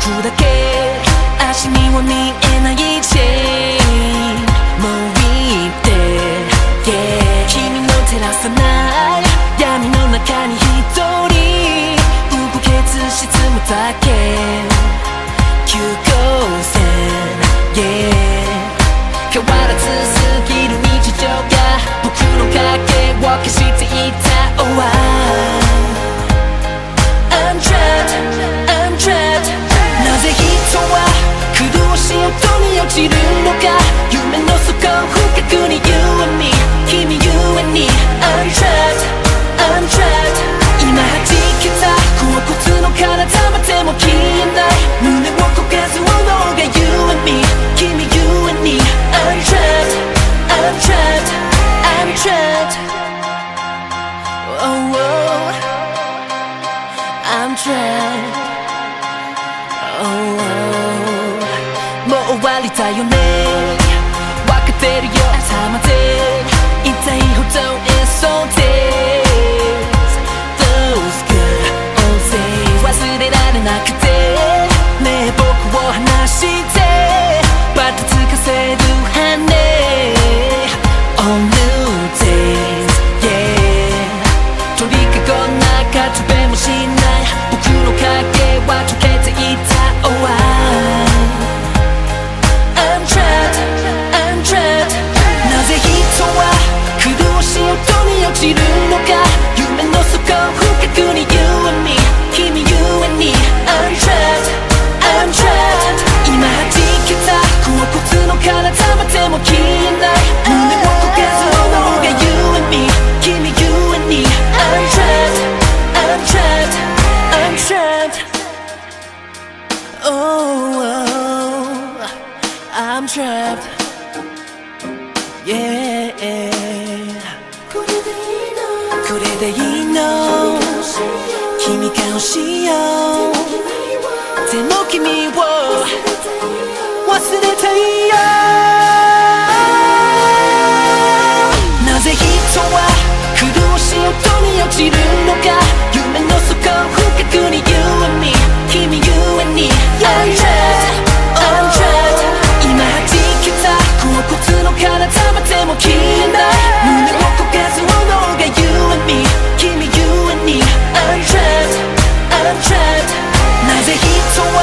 僕だけ足には見えないチェーンもういいって、yeah、君の照らさない闇の中に一人動けず沈むだけ急行線、yeah、変わらずすぎる日常が僕の影を消していた、oh, I'm trapped, I'm trapped なぜ人は苦しい音に落ちるのか、夢の底深くに You and me 君 You and me I'm trapped, I'm trapped 今弾けた甲骨の体までも消えない胸を焦がすものが You and me 君 You and me I'm trapped, I'm trapped, I'm trapped oh, oh, I'm trapped oh, oh もう終わりだよね分かってるよ朝まで痛いほど SOS Those good old days 忘れられなくてねえ僕を離してバタつかせる羽 All new days yeah 鳥かごの中飛べもしない僕の影は溶けていた、oh, I'm trapped, I'm trapped なぜ人は苦しい音に落ちるのか夢の底深くに You and me 君 You and me I'm trapped, I'm trapped 今弾けた甲骨の体までも消えない胸を焦がすものが You and me 君 You and me I'm trapped, I'm trapped, I'm trapped oh, oh I'm trapped yeah これでいいの君が欲しいよでも君を忘れたいよなぜ人は苦しい音に落ちるのか夢の底深くに You and me 君 You and me I'm trapped, I'm trapped 今弾けた甲骨の体までも消えない胸を焦がすものが You and me 君 You and me I'm trapped, I'm trapped なぜ人は